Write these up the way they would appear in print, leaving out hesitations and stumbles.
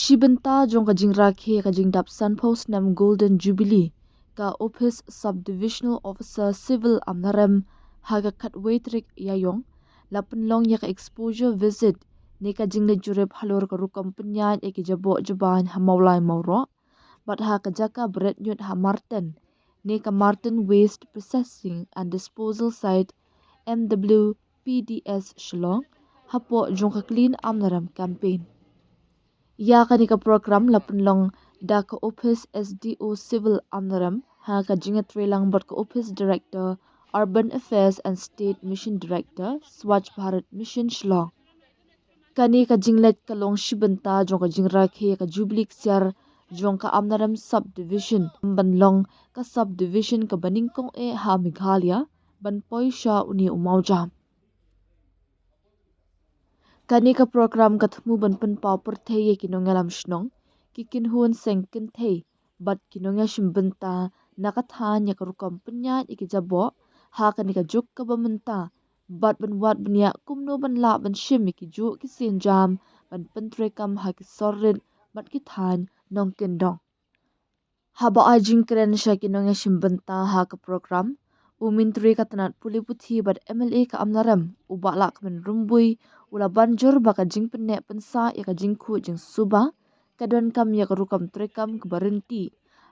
Shibenta jong ka jing rakhe ka jing dap Sunpost nam Golden Jubilee ka Office Subdivisional Officer Civil Amnaram haga katwetrik yayong lapun long ya ka exposure visit ne ka jing le jurep halor ka rukam penyat e ki jabo jaban ha maulai mauro bat ha ka jaka bret nyut ha Martin ne ka Martin Waste Processing and Disposal Site MWPDS Shillong hapo jong ka clean Amnaram campaign. Ya ka ni ka program lapun long da ka Office SDO Civil Amnaram ha ka jinga trelang bat ka Office Director Urban Affairs and State Mission Director Swachh Bharat Mission Shillong. Kani ka jinglet ka long Shibenta jong ka jingra khe ka Jubilee Ksiar jong ka Amnaram Subdivision banlong ka subdivision ka Baningkong e ha Meghalaya ban Poisha uni umaujam. Kani ka program ka thmu ban pen pau perthei kinongalam shnong kikin hun sengkin thei bat kinonga shimbenta nakathan ya karukam penyat ikijabo ha kani ka juk ka bamenta bat ban wat banya kumno ban la ban shim ikiju ki sinjam ban pentre kam ha ki sorrin bat ki than nong kendong haba ajing kren sha kinonga shimbenta ha ka program umintri ka tanat puli puthi bat MLA ka Amnaram ubalak men rumbui ula banjur baka jing penne pensa ya ka jing khu jing suba kadon kam ya ka rukam trekam ke barenti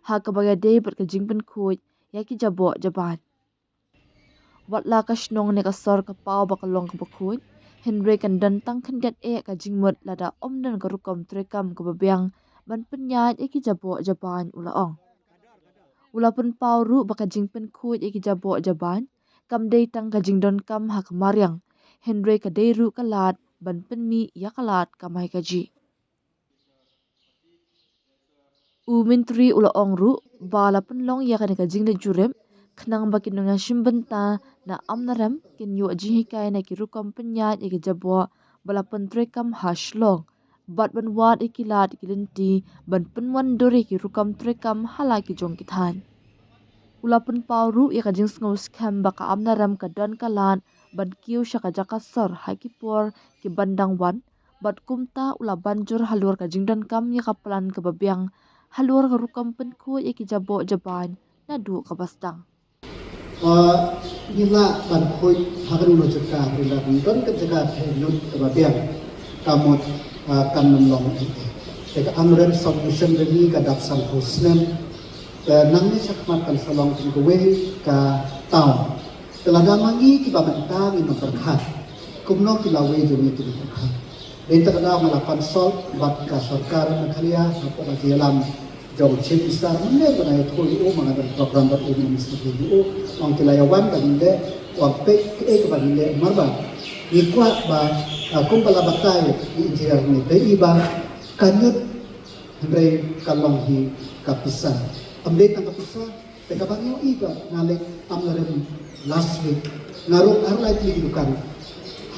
ha ka baga de bat ka jing pen khu ya ki jabo jaban watla ka shnong ne ka sor ka pau baka long ka bakhu Henry kan dan tang khangat e ka jing mot lada omdan ka rukam trekam ke babyang ban penya ya ki jabo jaban ula ong ula pun pau ru baka jing pen khu ya ki jabo jaban kam dei tang ka jing don kam ha ka maryang Henry ka deiru kalat ban penmi ya kalat kamai kaji. Umintri ula ongru bala penlong ya kan ka jingle jurem khnang bakin nga shimbenta na Amnaram kin yu jihikai na ki rukam penyat ya ki jabo bala pentre kam hashlong bat ban wat ikilat kilinti ban penwan dori ki rukam trekam hala ki jong kithan. Ula pen pauru ya ka jing ngos kham baka Amnaram ka don kalat ban kiu shaka jaka sor hakipor ki bandang wan bat kumta ula banjur halur ka jingdan kam ya kaplan ka babyang halur ka rukam pen khu ya ki jabo jaban na du ka bastang nila ban khoi hagan no jaka rila don ka jaka thayun ka babyang kamot kanam long te ka Amnaram solution reli ka dapsal hosnem nangni sakmat kan salong ka we ka taw Telada mangi ki babantang ino berkat. Kumno ki lawe jumi ki berkat. Benta kada ngalapan sol bat ka sarkar Meghalaya apa lagi alam jauh chief minister mener banai thoi o mga program bat ini minister o ang kilayawan kanile wang pek ke kanile marba. Ikwa ba kumpala batay engineer ni pe iba kanyut andre kalong hi kapisa. Update ang kapisa teka bangyo iba ngalik Amnaram last week ngaruk arlai dukan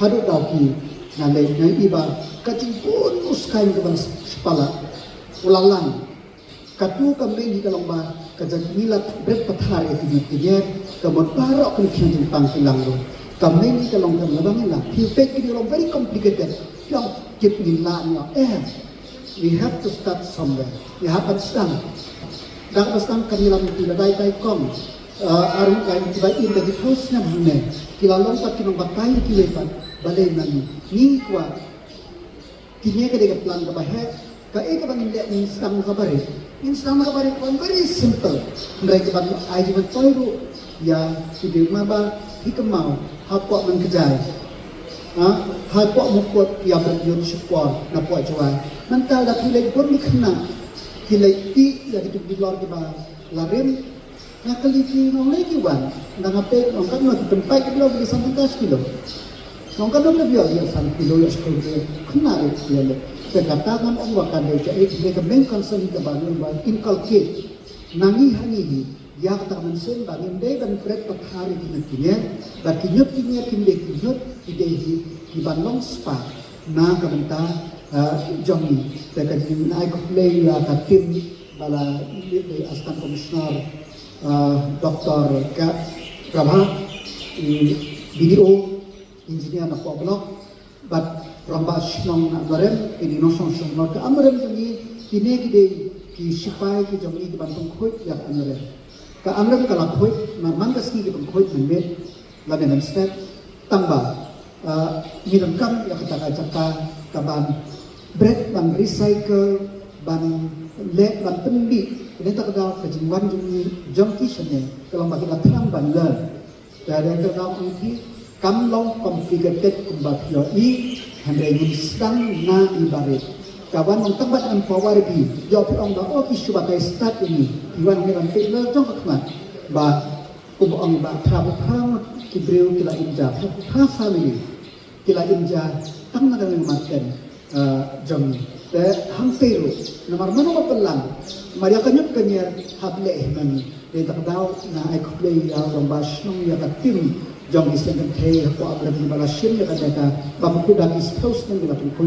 hadu dauki nalai nai iba kacing bonus kain ke bang sepala ulalang katu kami di kalong ba kajang milat bret pathar itu dia kemot parok kini kian pang kilang lo kami di kalong kan labang lah feedback ini long very complicated yang kip nilanya we have to start somewhere we have to start dan pastang kami lam tidak dai kom arung kain tiba in dari post na hune kilalong pat kinong batay kilepan balay nani ni kwa kinya ka dega plan ka bahe ka e ka bang instant ka bare ko very simple ndai ka bang ai jiban toiru ya sidi maba hikmau hapwa man kejai hapwa mukot ya berjun support na po jwa mental da kilay pun ni khna kilay ti ya gitu di luar di ba larim na kaliki nong lagi wan na ngape nong kan no tempat kilo beli 100 kilo nong kan no biar dia 1 kilo ya sekali kena dia le katakan orang wakan dia ke bank concern ke bangun ban inculcate nangi hani ya katakan sen bangun dai dan break pathari di kinya dan kinyut ide di banong spa na kamenta jongi tekan ai ko play ya katim bala di astan komisioner Dr. Prabha, BDO, engineer na po blok, but ramba shnong na barem ini no song song no ka amrem ni kine gide ki sipai ki jami ki bantong khoi ya amrem ka amrem ka la khoi na mangas ki bang khoi men met la men step tamba ni ram kam ya kata ka ka ban bread ban recycle ban le ban pendi ini tak ada kejimwan jong ki sene kalau bagi latang ban le dari ka ki kam long complicated kumbat yo I handai sedang na ibarat kawan ng tabat ang power bi yo pi ong da o ki shuba kai start ini iwan ni ram pe le jong akmat ba kum ong ba trabu phang ki breu kila inja ha family kila inja tang na dang marken jong te hang peru nomor mano ko pelang maria kanyut kanyar hable man de tak daw na ai ko play rong bash nong ya katim jong isen ke ko abra di balashin ya kada babu dan is post nang bila pun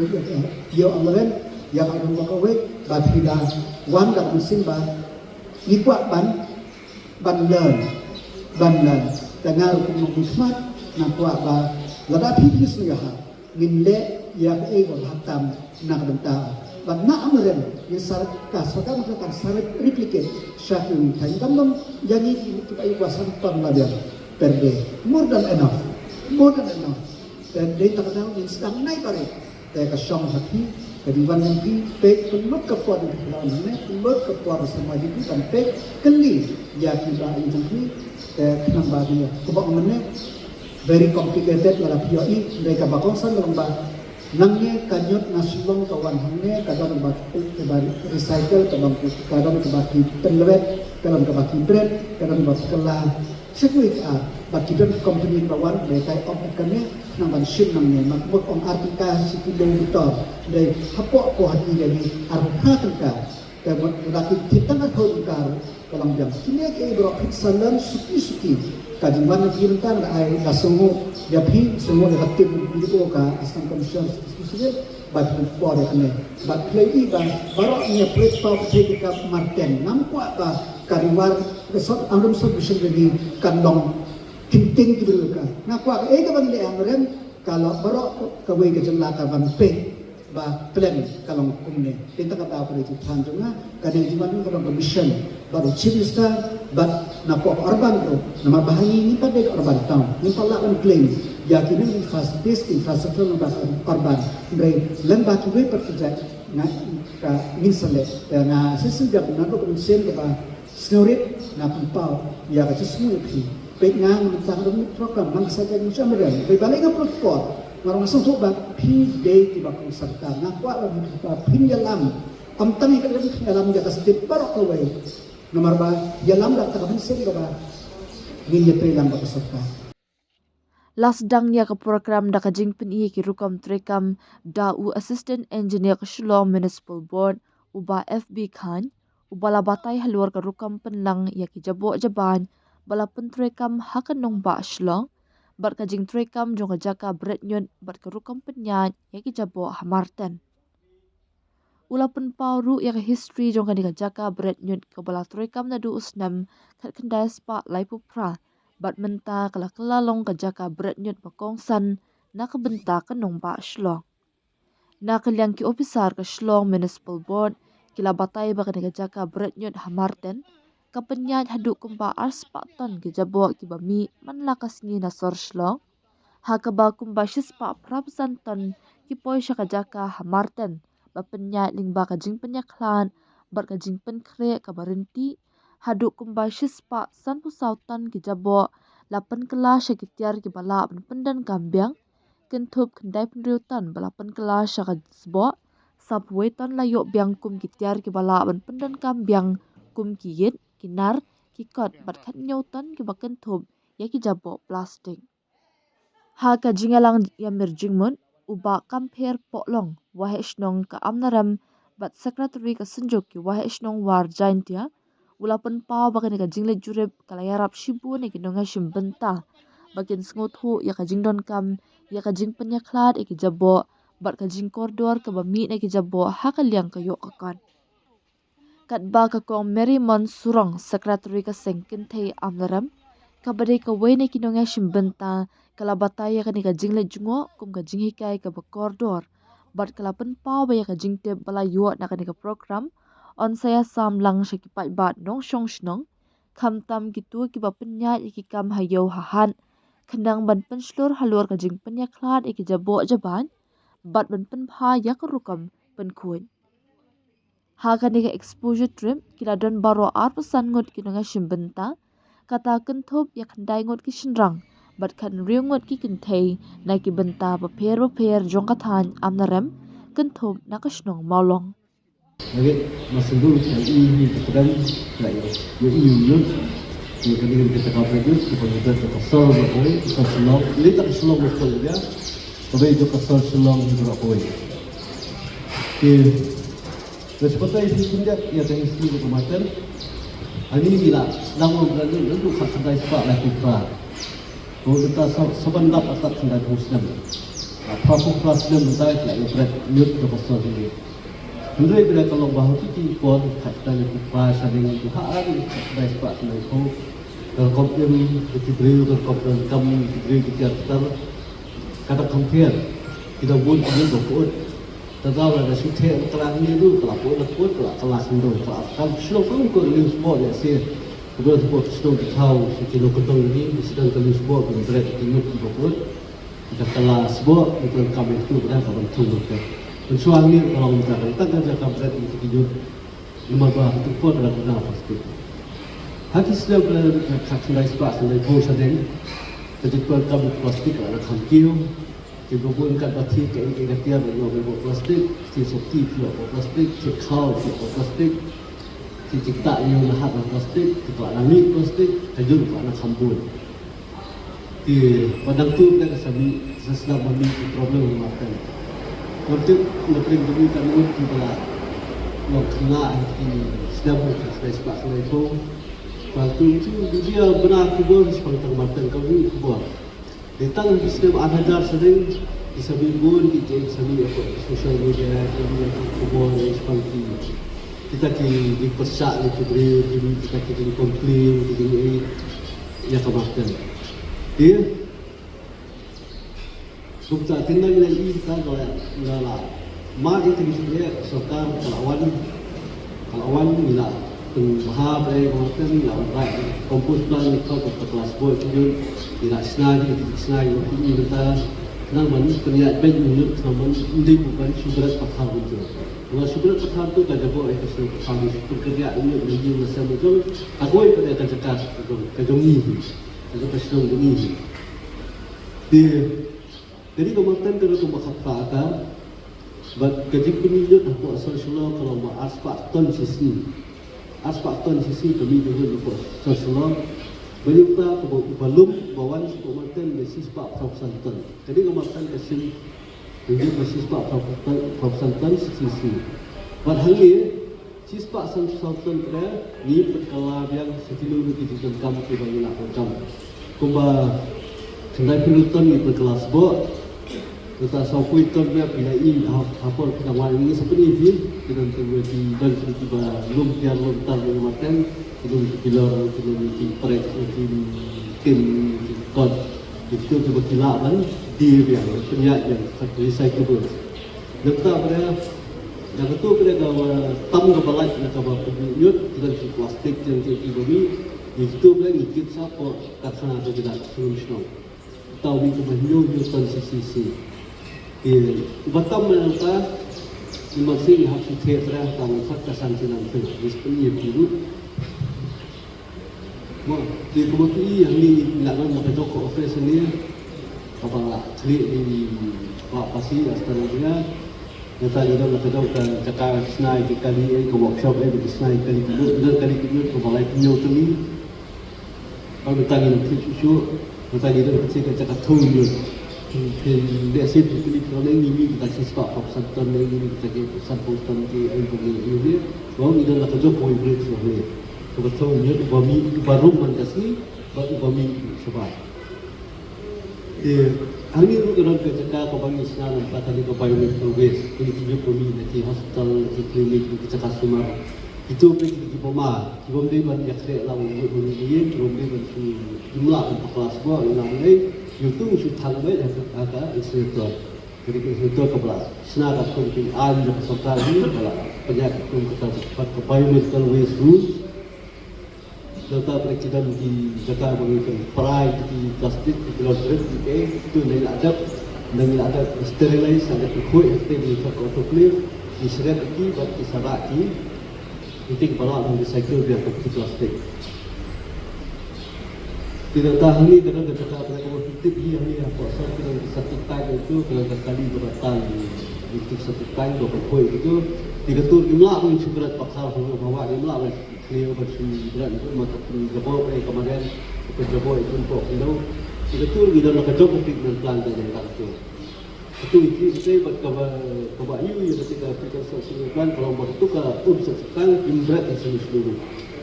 yo amren yang ada ko we ba pida wan da musim ba ni kwa ban learn dengar ko mukmat na kwa ba lada pipis ni ha minle ya e ko hatam na kadanta ba na amren ni sar ka saka maka sar replicate syakun tan kam yang ini kita iwasan pamlabian per day, more than enough, dan dia tak tahu yang sedang naik balik. Saya kesyong hati, kediwan nanti, pek pelut kepuan di dalam ini, pelut kepuan sama di dalam pek keli, ya kita ini nanti, kenapa dia? Kubang mana? Very complicated dalam POI, mereka bakongsan dalam bah, nangnya kanyut nasulong kawan hangnya, kadang kebari recycle, kadang kebaki penlewet, kadang kebaki bread, kadang kebaki kelah. Sesuai bagi dan company kawan mereka operakannya nampak sim namanya makmur on artika sikilo betul dari hapok ko hati jadi arha tengkar dan laki kita nak hongkar dalam jam kini ke berapa salam suki kajian kita ai nasungu jadi semua dekat itu ka asam komisioner diskusi bagi pore kene bagi play iba baroknya platform ketika marten nampak apa kariwar resort angrum solution dari kandong kinting gitu kan nah kuat kapan le amren kalau barok kawai ke jemlata ban pe ba plan kalau kumne kita kata apa itu tanjunga kadang di mana kalau mission baru cipta but na ko urban to nama bahani ni pada urban town ni pala on claim yakin ni infrastruktur urban dari lembah tuwe perkerja na ka misalnya na sesudah na ko konsen ke ba snorit na pau ya ka semua pi pengang tentang program mangsa jadi sampean balik ke protokol marang sesuk ba pi day tiba ko serta na ko lagi pinjalam amtani ka lagi pinjalam ja kasdit barok kawai nomor ba jalam dak ta sen ba nginya prelam ba serta lasdang ya ke program da kajing peni ki rukam trekam da u assistant engineer ke Shillong Municipal Board uba FB Khan ubala batai halwar ka rukam penlang ya ki jabo jaban bala pentrekam hakan nong ba Shillong bar kajing trekam jong jaka bretnyot bar ka rukam penyat ya ki jabo hamarten ula pen pauru ya ka history jong ka jaka bretnyot ka bala trekam na du usnam kat kendai spa laipu pra bat menta kala kelalong ka jaka bretnyot bakongsan na kabenta ka nong ba Shillong na kalyang ki officer ka Shillong Municipal Board kila batay ba ka jaka bretnyot hamarten kapenyat haduk kumpa arspa ton ki jabo ki bami manlakas ni na sor Shillong hakaba kumpa shispa prabsan ton ki poy siya ka jaka hamarten bapenyat ling ba ka jing penyaklan bar ka jing penkre ka barinti haduk kumpa shispa san pusautan ki jabo lapan kelas siya ki tiar ki bala pendan kambyang kentup kendai pendriutan balapan kelas siya ka sbo subway ton layo biang kum ki tiar ki bala pendan kambyang kum ki yit kinar ki kot bat khat nyautan ki baken thup ya ki jabo plastic ha ka jingalang ya mirjingmun uba kamper poklong wahe shnong ka amnaram bat secretary ka senjuk ki wahe shnong war jaintia ulapan pau bakan ka jingle jurep kalayarap shibu ne ki nonga shimbenta bakin sngotu ya ka jingdon kam ya ka jing penyaklat ki jabo bat ka jing koridor ka bami ne ki jabo ha ka liang ka yok kakan katba ka kong Mary Mon Surong secretary ka sengkin thei amnaram kabade ka wei ne kinonga shimbenta kala bataya kan ka jing le jungo kum ka jing hikai ka bakordor bat kala pen pau ba ya ka jing te bala yo na kan ka program on saya sam lang shaki pat bat nong shong shnong kham tam ki tu ki ba penya ki kam hayo hahan khandang ban pen slur halor ka jing penya khlat ki jabo jaban bat ban pen pha ya ka rukam pen khuin ha kan ka exposure trip kila don baro ar pasan ngot ki nga shimbenta kata kan thop ya khandai ngot ki shinrang bat khan riu ngot ki kin thei na ki benta ba pher jong ka than amna rem kan thop na ka shnong maulong Jadi masih dulu saya ini kemudian saya ini yun yung kanina kita kapag kita kita kasal na po kita sulong lita sulong mo po ya sabay ito kasal sulong dito na po terus patay di punjak ya tayo istri ko kamaten ani gila nang mo brando nang khasday pa la kupa ko kita saban dap atat sandai husnam apa po class nam dai la yo pret yut ko kasal ni Hendrai bila kalau bahu kita pun khasday kupa sading itu hari khasday pa sandai ko kalau komplain kita beri kalau komplain kami beri kita kata compare kita buat ini berbuat tetapi ada sudah terang ini dulu kalau buat kelas itu kalau slow pun kalau news board ya sih kalau buat slow tahu kalau ketemu ini sedang kalau news board berat ini berbuat kita kelas board itu kami itu berapa bentuk kita mensuang ini kalau kita kita kerja berat itu tidur lima bah itu pun adalah benar pasti hati sudah berkacau sebab sudah bos ada jadi kami plastik ada kangkil Kibubun kat batik kayak ini kita tiada bawa plastik, si sokti bawa plastik, si kau bawa plastik, si cipta yang lahat bawa plastik, kita alami plastik, kajun kita nak sambun. Di padang tu kita kesabi sesudah bagi problem makan. Untuk lebih dulu kami kita nak kena ini sedang berkasih sebab itu. Waktu itu dia benar kubur seperti makan kami kubur. Datang di sistem ajar sering disebut kita disebut social media ini kubur seperti kita di pesak di kubur kita di komplain di ya kemakan dia suka tinggal lagi kita kalau mari kita dia sokar kawan nila mahal dari kemakan lawan baik kompos plan kau ke kelas boy tu tidak senang ini kita nang manis penyiap penyiap sama ini bukan surat pakhar itu. Kalau surat pakhar itu tak jauh ekor pakhar itu kerja ini lagi masa betul. Aku itu dia akan cakap kejong ini, kejong kesenang ini. Jadi kemarin kalau tu makan apa, buat kerja penyiap aku asal selalu kalau mau aspak ton sisi kami juga lupa asal selalu. Banyak tak belum bawan kemakan basis pak Santan. Jadi kemakan kasih jadi basis pak Santan sisi. Padahal sis pak Santan dia ni perkala yang setilu di dalam kamu bagi nak kamu. Kumba sendai penutan ni perkelas bo. Kita sapu itu dia bila ini apa perkawan ini seperti ini dengan terjadi dan tiba belum tiar lontar kemakan. Belum pilar belum prek tim kod itu coba kilaban di yang penyak yang recyclable. Letak pada yang itu pada gawa tam kebalai nak gawa penyut dan plastik yang jadi bumi itu pada ngikut siapa katsana atau tidak solution. Tahu itu banyak transisi. Batam mereka masih harus diterapkan dalam kesan sinan itu. Seperti itu. Di kemudian yang ni lakukan macam Joko Office ni apa celik di Pasi Astana dia kita juga macam cakap senai kali ke workshop di senai kali kedua balai punya tu ni kalau kita ingin isu kita juga kita cakap tunggu dia sih pilih kalau ini kita siswa Santan ini kita Santan ini baru kita nak Joko Office ni sebetulnya bami baru mandasi bami sebab hal ini kalau kita cakap bami senang empat kali kebayang progres ini tujuh bami nanti hospital di klinik kita cakap semua itu pergi di Boma dia banyak sekali lawan bami ini bami bantu jumlah untuk kelas gua yang lain YouTube should tang me ada instruktur. Jadi instruktur kepala senarai penting ada peserta ini kepala penyakit kita biomedical waste rules. Data presiden di Jakarta mengirim perai di plastik di laundry itu dengan ada sterilize ada kuih itu di autoclave di serat ini bagi saraki itu kepala yang recycle biar kopi plastik. Tidak tahu ni dengan Jakarta mereka berfitip ini apa satu dengan satu tank itu dengan kali beratan itu satu tank dua kuih itu tiga tur imla pun seberat pakar bawa imla clear bersih berat itu mata jabok kemarin jabok itu untuk itu tur di dalam kejauh treatment plant dan itu buat kaba iu ketika treatment plant kalau waktu ke bisa sekarang berat seluruh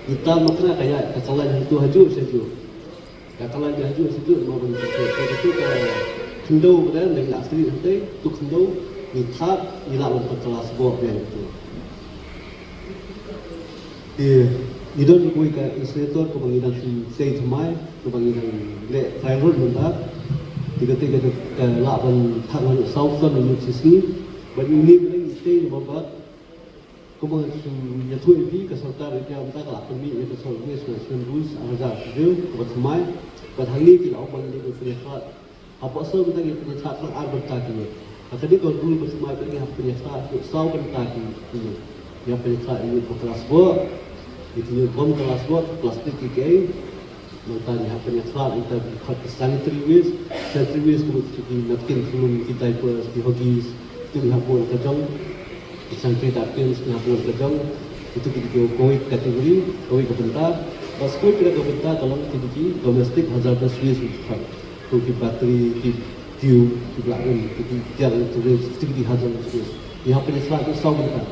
kita makna kayak kesalahan itu haju saja kesalahan haju situ mau itu ke kendau kan dengan asli nanti itu kendau kita hilang untuk kelas bawah yang itu. Idon ko ka instructor ko banginan say thamai ko banginan le thyroid menta tiga-tiga laban thangan southern university but you need to stay in Mumbai ko bang ya thui bi ka sarkar ya menta ka lapan mi ya so national rules aza je ko thamai but hangi ki law bang ni ko prihat apa so menta ki prihat lang arban ta ki tadi ko rule ko thamai ko ni ha prihat so ban ta ki ya prihat ini ko transport itu bom kelas buat plastik ini, makanya apa yang salah kita buat sanitary waste kemudian napkin belum kita di hogis itu dihapus kejong, disangkut napkin dihapus kejong, itu kita koi kategori koi kebentar, pas koi kita kebentar kalau kita domestic hazardous waste itu di bateri di tube di belakang di jalan itu di hazardous waste, yang apa yang salah itu sama kan.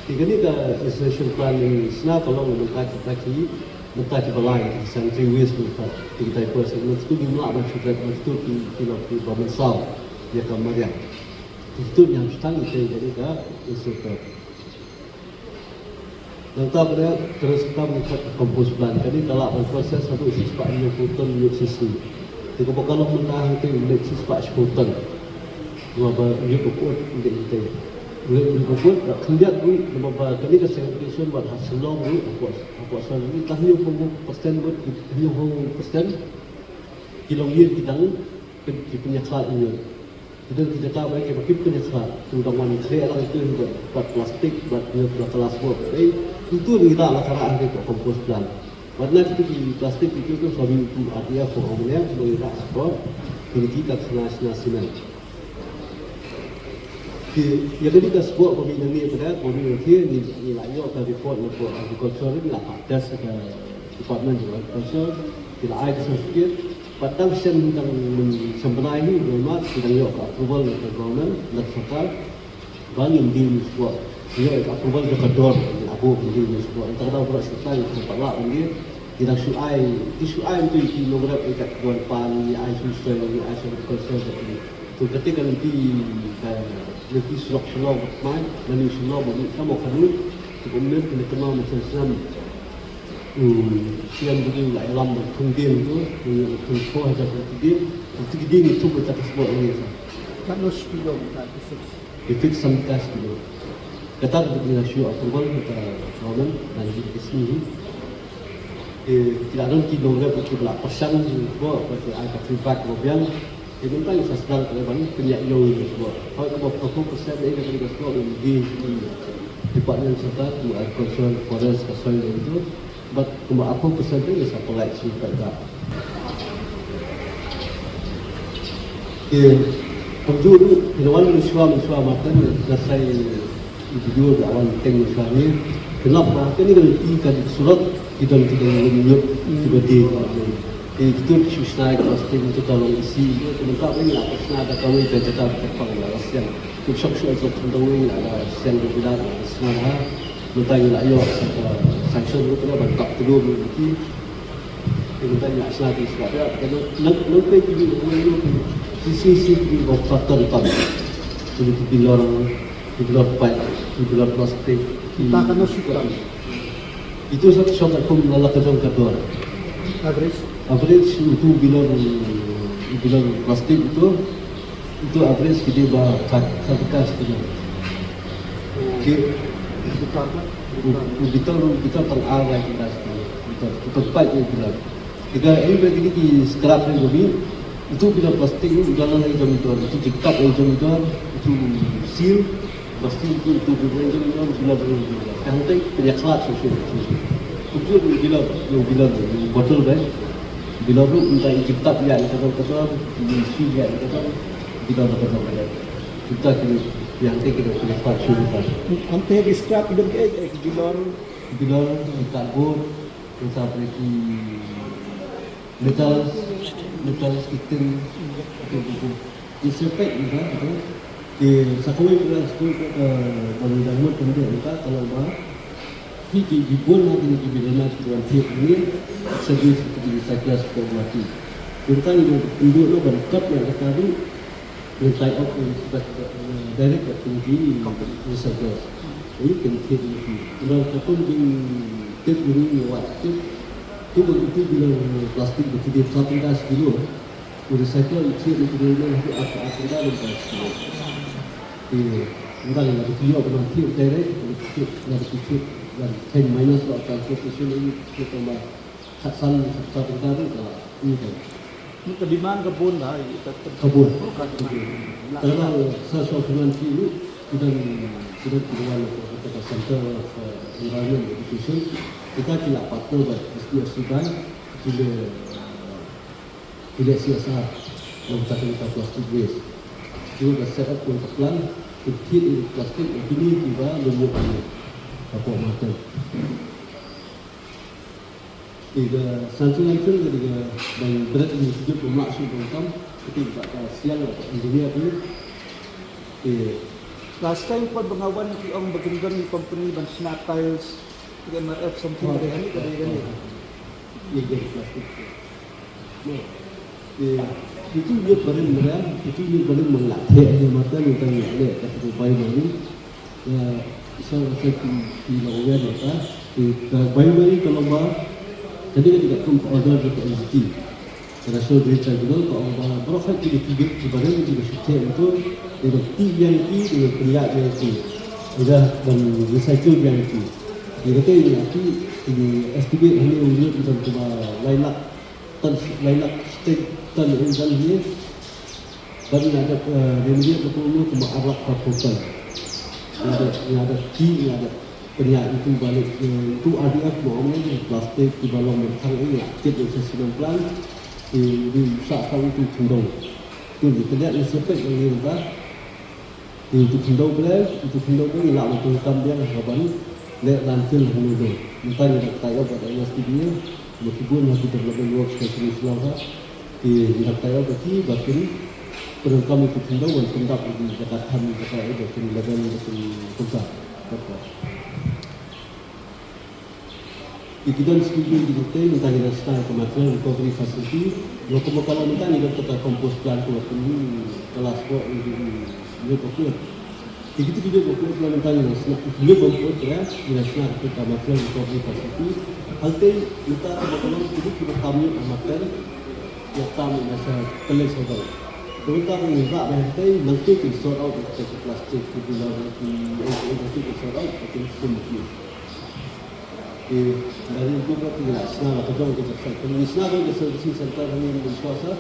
Tiga ni dah installation plan ini senang kalau mentaki balai di sanitary waste mereka tiga type person itu di mana ada sudah itu di Bamen South dia kamarian itu yang setang itu jadi dah instruktur. Dan pada terus kita melihat kompos plan jadi dalam proses satu sispa ini hutan sisi. Tiga kalau mentah itu milik sispa hutan. Dua banyak kuat itu. Berikut kemudian beberapa kali kesehatan buat hasil long itu apa soal ini tahniah pun persen buat tahniah pun persen kilongir kita di penyakit ini itu kita tahu baik bagi penyakit terutama saya lah itu buat plastik buat kelas buat itu kita laksanakan itu kompos plan warna itu di plastik itu suami itu artinya formulnya sebagai ekspor ini kita senang yang jadi kita sebut pembinaan ni pada pembinaan ni layak ke report untuk agriculture ni lah ada sebagai department agriculture tidak ada sedikit padang sen yang sebenarnya ini memang tidak layak approval dari government dan serta banyak di sebut dia approval ke kedor aku di sebut antara beberapa serta yang kepala ini tidak suai itu di program ikat kuan pan isu agriculture itu ketika lebih surak-surak bermain dan surak bermain sama kami kemudian kena kenal macam-macam siang begini lah alam berkongdian itu berkongdian aja berkongdian itu bercakap sebuah ini kan nos kilo tak fix sampai kilo kata begini rasio approval kita kawan dan di sini tidak ada kilo berapa kilo persen buat ada feedback mobil itu kan bisa sedang terlepas penyak yang semua. Kalau kita fokus saja ini kita semua di department serta di agriculture forest soil itu, but cuma apa persen itu bisa pelaj juga. Penjuru ilawan miswa makan selesai video awan teng misalnya kenapa ini kan surat kita menyuruh tiba-tiba itu susah plastik itu kalau isi itu lengkap ini lah pernah ada kawin dan cakap tentang yang sok-sok itu kandungan ada yang berbeda semua mentanya lah yo sanction itu kena bangkap kedua begini mentanya asal di sebab kalau nanti di sisi di faktor utama jadi di luar pipe di luar plastik kita akan masukkan itu satu contoh pun adalah kedua average itu bilang bilang plastik itu average kita bah satu kas kita. Kita pengarah kita kita tempat itu bilang. Jika ini berarti di scrap ni lebih itu bila plastik itu jangan lagi jam itu dikat lagi jam itu seal plastik itu bila jam itu bila yang penting banyak kelas sosial. Itu bila botol dah bila tu minta dikat ya kita seal ya kita bila betul kita kena yang kita boleh pakai kita. Ante di scrap itu ke Bila karbon kita pergi metal kita itu disepek juga itu di sakui pula kalau dah mula kemudian kita kalau bah hiji dibun nanti di bidana tuan tiap ini sebagai seperti saya seperti mati kita ini untuk lo berkat yang kita tu mentai up direct tinggi reserve ini penting kalau kita di tiap ini waktu itu bilang plastik begitu satu kas dulu, recycle itu dulu nanti apa dah lepas. Orang yang berjual dengan tiup direct, dan 10 minus atau transportation ini kita tambah hasan satu kali ini kan. Ini kediman kebun dah, Kebun. Kalau sesuatu dengan itu kita keluar kita center of environment education. Kita tidak partner dengan SDFC Bank tidak CSR memecahkan plastik waste. Kita dah set up untuk plan untuk plastik ini tiba menyebabkan apa macam. Jika sanksi itu ketika banyak berat ini sejauh pemaksud program itu tak siang atau engineer ini. Last time pun bengawan ki ang bagindon ni company ban Snap Tiles MRF something ada ni kan. Jadi plastik. Itu dia paling murah, itu dia paling melatih yang mata yang tanya ni kata bayi ni. Saya di lawan kita, bayi kalau bah, jadi kita tidak order dekat MCT. Kalau show berita juga kalau bah, berapa kita tiga barang kita share itu dengan tiga yang ini dengan pilihan yang ini, sudah dan recycle yang ini. Jadi ini nanti ini estimate ini untuk kita cuma lain step tan ini bagi ada dia perlu cuma alat proposal ada key ada pilihan itu balik itu RDF namanya plastik di dalam bertang ini kita assessment plan di usahakan itu cenderung itu kita lihat spek yang ini dah itu cenderung boleh nak lakukan dia kapan lek landfill hulu entah dia kaya pada SDB meskipun masih terlalu luas spesialis lama di kaya bagi bahkan program itu cenderung dan pendak di Jakarta kaya itu level pusat kita setuju di detail entah kita start kemajuan recovery facility kalau kita ni kita kompos plant ini kelas kok ini okey. Begitu juga buku implementasi dia membuat ya jelasnya kita kemajuan recovery facility. Halte kita kalau kita kami amatkan yang kami masa kelas saudara. Kita mengira nanti kita sort out plastik di dalam di sort out itu semua. Dari itu kita jelasnya atau jauh kita cakap. Jelasnya kalau service center ini berkuasa,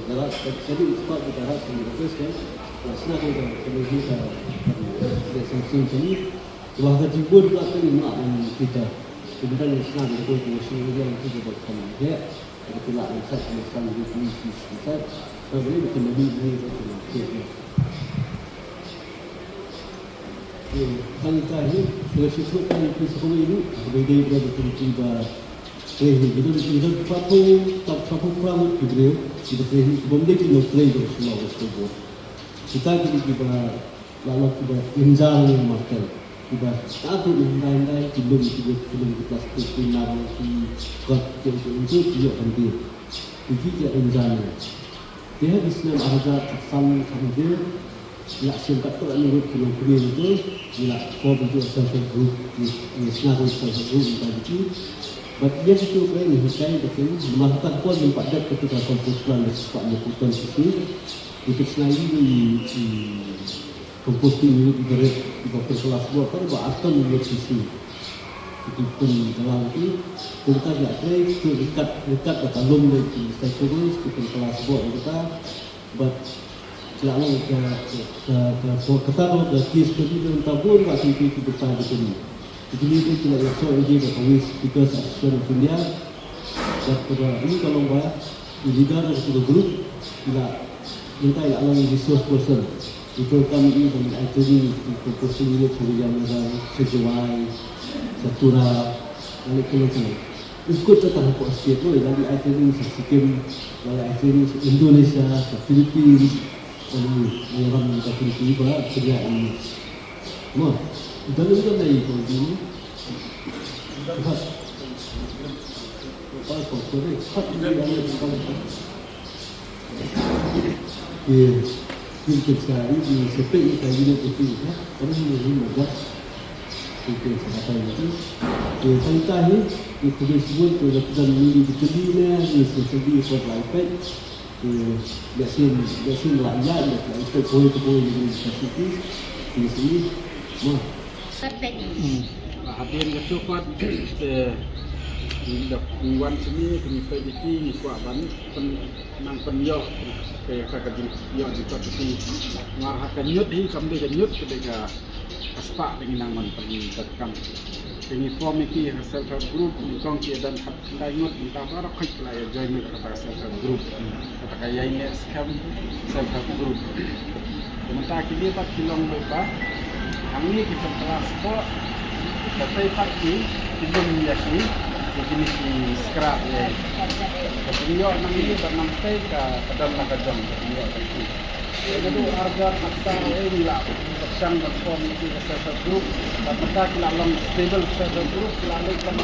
dalam jadi itu kita harus menjelaskan. Jelasnya kalau kita destinasi ini, bahasa jibun pula kan nak kita. Kemudian jelasnya kita boleh yang kita berkembang. Ya, kita pula insight tentang definisi insight. Kalau kita lebih ini. Kan ini sesuatu yang kita ini berbeza dengan tiba kita satu kurang kita benda kita play semua itu kita tiba lalu tiba injal makan tiba satu injal belum plastik pinang kot itu dia nanti dia injal dia di sini ada asam kemudian nak singkat tu menurut film itu bila kau bentuk social group ni senarai social group tadi But dia itu boleh menghitung betul melakukan pun empat dat ketika komposan dan sebab melakukan sisi itu selain di komposting unit berat di bawah kelas buat kan buat akan membuat sisi itu pun dalam itu kita tidak boleh itu dekat atau lom dari stakeholders kita kelas buat kita but selalu kita kalau kes tadi dalam tabur waktu itu kita di sini. Jadi itu tidak so easy to always because of India. But ini kalau buat leader dari satu grup tidak minta yang resource person itu kami ini kami actually composing unit yang ada sejuai satura dan itu ikut tetap aku sikit tu jadi actually Sikkim dan actually Indonesia Philippines dan orang kita Philippines juga kerja ini semua dalam itu dari ini lihat apa korek hak ini kita cari di seperti kajian itu ya orang ini mudah itu sebab itu tentang ini kita sebut kita ini dikelilingi di seperti perlainan biasin rakyat itu boleh di seperti di sini mah hadir itu kuat di wan sini kami pergi ni kuat ban nang penyo ke kaji yo di tapi ngarahakan nyut hi kami ke nyut ketika aspa dengan nang man pergi tekan ini form iki self help group ni kong ki dan hat nyut minta barak khik la ya join ke self help group kata kaya ini self help group sementara kini 4 kilong lebar kami kita kelas kok tapi pagi belum biasa begini di scrap ya jadi yo nang ini sampai ke dalam kajang yo itu jadi harga maksa ini lah persen form itu self group dan kita kila long stable self group lalu kan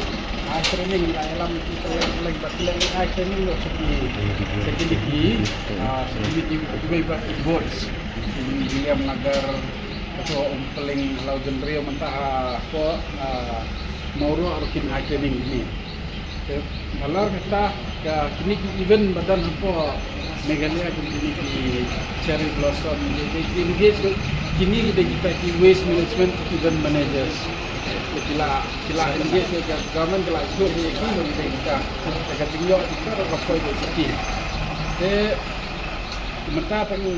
training dalam kita lagi lagi training lo seperti seperti boards dia mengajar atau paling lau jendrio mentah apa mauro arkin training ini kalau kita ke kini event badan apa Meghalaya kini cherry blossom ini kini kita di waste management event managers kila engage ke government kila itu kita tinggal kita apa itu sikit mentah tadi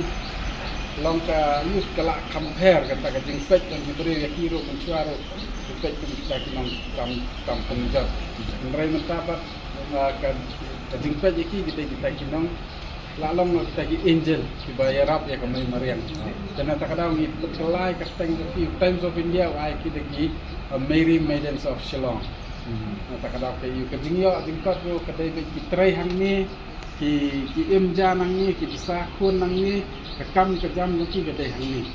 longka yus kelak compare kata kajing pet dan diberi yakiro mensuaro pet kita kinam kam penjat merai mentapat kajing pet yaki kita kinam lalong kita ki angel dibayar rap ya kami mariang dan kadang ni kelai kateng di Times of India ai kita ki Mary Maidens of Shillong kadang ke you kajing yo tingkat yo kadai ki trai hang ni ki imja nang ni ki sakun nang ni rekam kejam lagi kedai ini.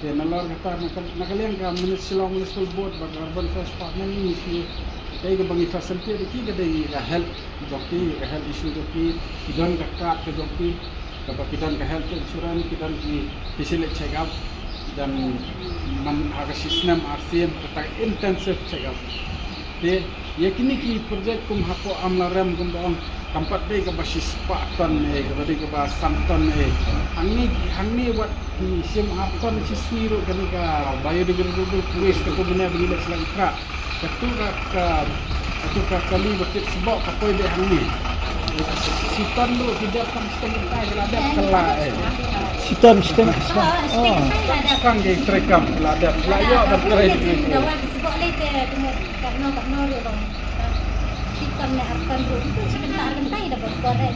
Dan nalar kata nakalian ke Shillong Municipal Board bagi urban first partner ini si kaya ke bagi facility lagi kedai health joki health issue joki kidan kakak ke joki kapag kidan ke health insurance kidan ki facility check up dan aga sistem RCM kata intensive check up. De yakini ki project kum hapo amlarem kum doang tempat dia ke basis pakton ke tadi ke bahas santon hangni buat sim apton siswiru kan ke biodegradable waste ke benda begini selagi krak ketu kali bakit sebab kapoi dia hangni siton lu tidak kan sistem kita ada kelah sistem kan dia terekam ada layo dan keren sebab lete kat no dong sistem ni akan itu sebentar kentai dapat korek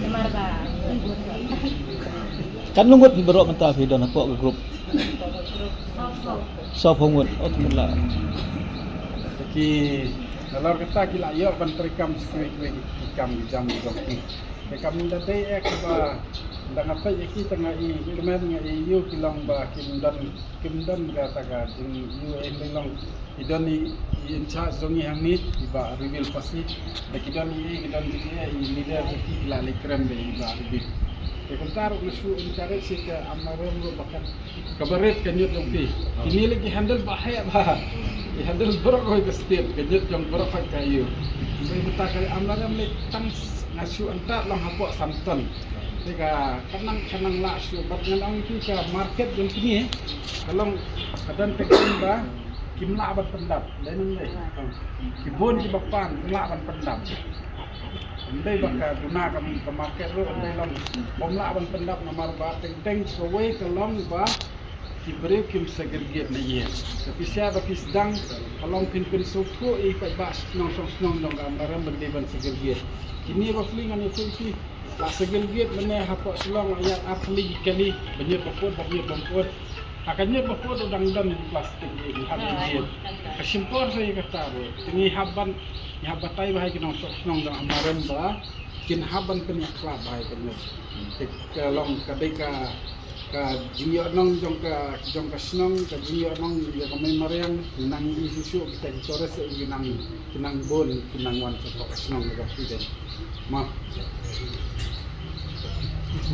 lemar ba kan lunggut berok mentah video nak buat grup so pengut lah jadi kalau kita kila yo ban terekam sekali ikam jam joki rekam ndai ba dan apa yaki tengah i kemen ngai yu kilong ba kimdan kata ka jing yu endong idoni in charge zongi hangni iba reveal pasti dan idoni idon dia leader ki la lekrem be iba reveal Taruh nasu mencari si ke amaran lo bahkan kabaret kenyut dong pi. Kini lagi handle bahaya bah. Di handle berok kau ke setiap kenyut yang berok kau kayu. Jadi kita kali amaran le tang nasu antar long hapok santan. Jika kenang lah su, batnya orang itu ke market yang kini. Kalau kadang tekan bah kimla ban pendap. Lain ni. Kibun di bapan kimla ban pendap. Andai baka guna kami ke market ro andai long bomla ban pendap nomor ba teng kowe ke long ba diberi kim segregate na ye tapi siapa sedang kalau pin suku pa ba nong dong gambaran berdeban segregate kini ba flingan itu si la segregate mene hapok selong ayat apli kali banyak bapot akannya bapot udang di plastik di habis kesimpor saya kata ini haban batai bahai kinong nong dong amaran ba kin haban penyak klab bahai kenyo kelong kadeka ka jinyo nong jong ka snong ka jinyo nong ya kami mariang nang isusu kita ditores kinang bon kinang wan ka snong ka pide ma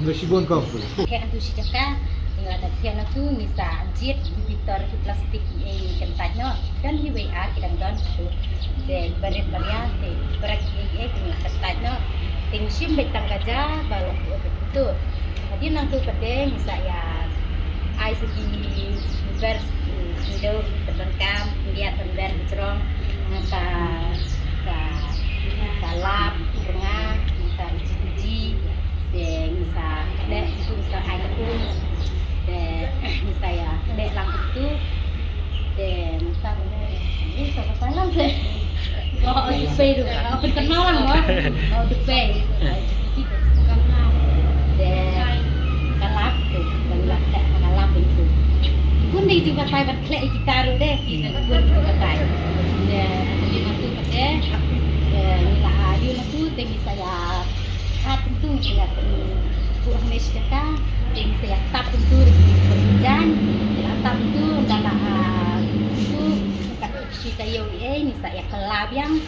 Bersibun kau pun. Kayak antu si cakap tinggal ada tiada tu misal anjir di bitor di plastik ini kentajnya dan di WA kita don tu de baret baria de berak ini kentajnya tingsim betang gajah balok itu jadi nanti pada misal ya ai segi vers hidup terbengkam dia temben cerong ka lap tengah ka uji de misal dek itu misal ai pun de misal ya dek lang itu de misal ini apa salah sih oh DP tu apa kenal lah oh DP de kalap tu kalap itu pun di juga tai bat klek kita ru deh pun juga tai de lima tu pada nila ayu tu tengok saya tentu saya buat mesja ka ting saya tap tentu berjalan tap tu dalam itu kat cerita yo ni saya kelab yang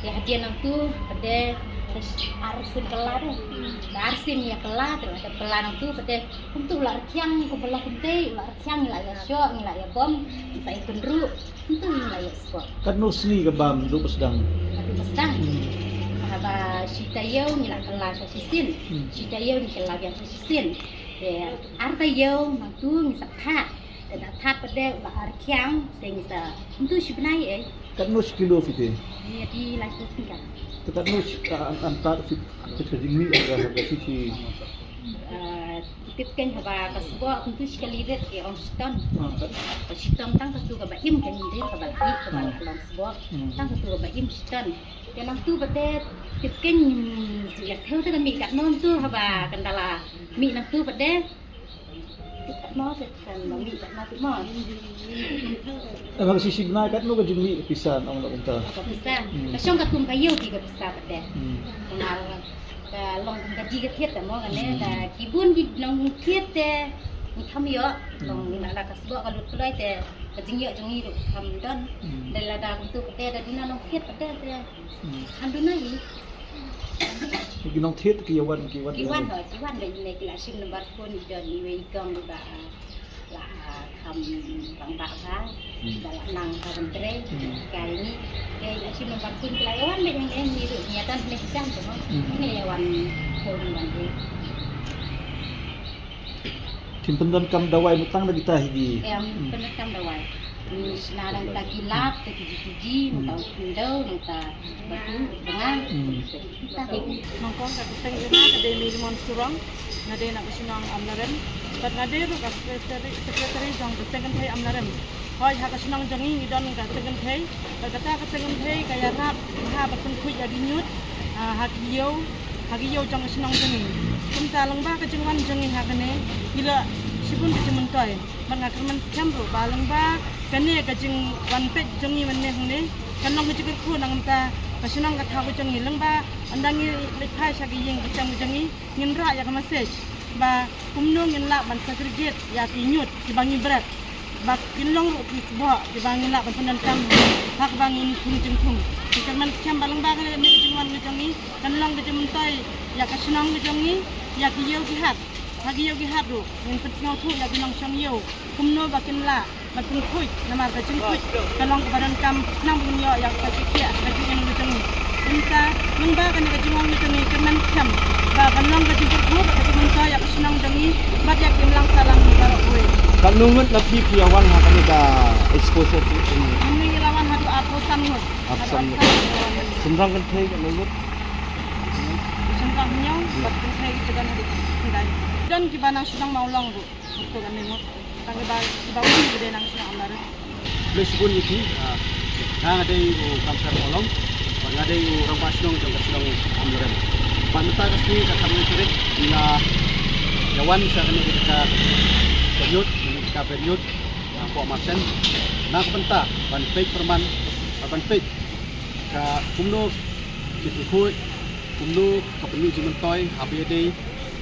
ya hadiah tu pada arsin kelab arsin ya kelab ada kelab tu pada untuk ular kiang ko belah kunte ular kiang la ya syok la ya bom saya kendru tentu la ya sport Kan no sni ke bam do sedang. sedang haba sita yau ni la kala sa sisin sita yau ni kala yang sisin de arta yau mantu ni sakha de that pada ba ar kyang de ni sa untuk sibnai Kan no kilo fite. ni di la tu tinggal Kan no antar fit jingmi ada harga sisi. tipkan haba kasbo untuk sekali det on ston ston tang tu ka ba im kan ni ka ba hi ka ba lang sbo tang tu ka ba im ston yang tu pada tipkan ya theo tu mi kat non tu haba kendala mi nang tu pada kat no kan mi kat no tu mo Ang sisi na kan no ka jingmi pisan ang nakunta. ka bisa kasong ka tum kayo ki ka bisa pada kenal ka long ka ji ka thiet ta mo kan ne ta kibun di nong thiet te ni tham yo long ni la kasbo ka lut tulai te ka jing yo jong ni ru tham don dala da tu pada da dina nong thiet pada te anduna ini Ginong thiet kiwan. Iwan dari nilai kelas nomor pun dan nilai ikam juga lah kam bang bakal dalam nang karentre kali ini kelas nomor pun kelayawan dengan yang mirip nyatan mesan semua kelayawan pun nanti Timpendan kam dawai mutang na kita higi. yang penekam dawai senarang tak kilap, tak puji-puji, tak pindah, tak batu, dengan tak Mangkong kat kita ina kada mi limon surang ngade nak sinang amlaran kat ngade ru ka secretary jong second thai amlaran hoi ha ka sinang jongi ngidon ka second thai kata ka second thai kaya rap ha batun kuy adi nyut hagiyo jong sinang jongi kumta langba ka jengwan jongi ha kane gila sibun ka jemuntoy man ngakerman kamro balangba kane ka jeng wan pet jongi manne hne kanong jikir ku nang ta kasinang kat hago jongi langba andangi lepai sagi yeng kacang jongi nginra ya ka message ba kumno nginla man segregate ya tinyut dibangi berat ba kinlong ru kisbo dibangi la pandan kam hak bangin kun jengtung kerman skam balangba ka ne jengwan jongi kanlong ka jemuntai ya ka senang jongi ya ki yo ki hat hagi yo ki hat ro min pet ngau thu ya ki nong chong yo kumno bakin la matun khui namar ka jing khui kalong ka badan kam nang bun yo ya ka ki ya ka jing nong jongi inta nang ba ka ni ka jing nong jongi kemen kam ba kalong ka jing khui ka jing ka ya ka senang jongi mat ya kim lang salang ni karo koi Kang nungut na pipi awan ha kanida exposure to ini. ini lawan hadu apo samut Apsam. Semrang kan thai kan nungut. Sentang nyau, batin saya itu kan hari ini. Dan di mana sedang mau long bu, itu kan nengok. Tangga bawah ini gede nang sedang amar. Plus pun itu, nah ada yang kamsar molong, ada yang orang pasung jong keselong amrem. Panta kasih kami cerit, bila jawan sekarang kita period, Pak Marsen, nak penta, ban pek perman, ban pek, ke kumno kita ikut, kumno kepenuh jimentoy, HBD,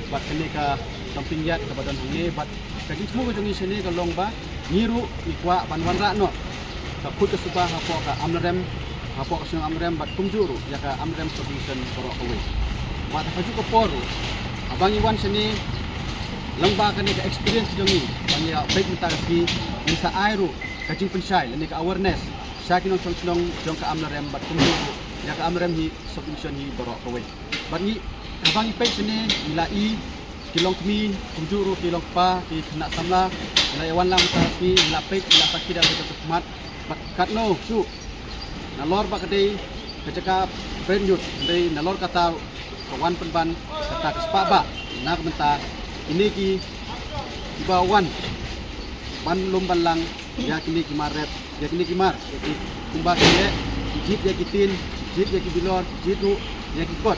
bat kene ka kampingyat ke badan hune, bat kadi semua jongi sini ke longba, niru ikwa banwan rakno, ke kut ke subah hapo ka amrem, hapo ke sungai amrem bat kumjuru, ya ka amrem solution korok away. Wat haju ke poru, abang Iwan sini lembah kan ke experience jongi banyak baik minta kasih bisa airu kajing pensai ini ke awareness saya kini cong jong ke amrem bat kumbu ya ke amrem hi solution hi borok kowe bagi abang ipek sini nilai kilong kmi kumjuru kilong pa ki kena samla nilai wan lam kasih nilai pek nilai sakit dan kemat bat katno su nalor ba kadai kecaka brandut dari nalor kata kawan penban kata kespaba nak mentah ini ki ibawan ban lomban lang ya kini kimaret ya kini kimar jadi kumbas ye jit ya kitin jit ya kibilor jitu ya kikot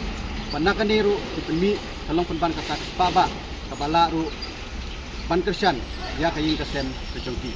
panakan niru kitemi kalong penban kata paba kabala ru ban kersan ya kayin kesem kejongki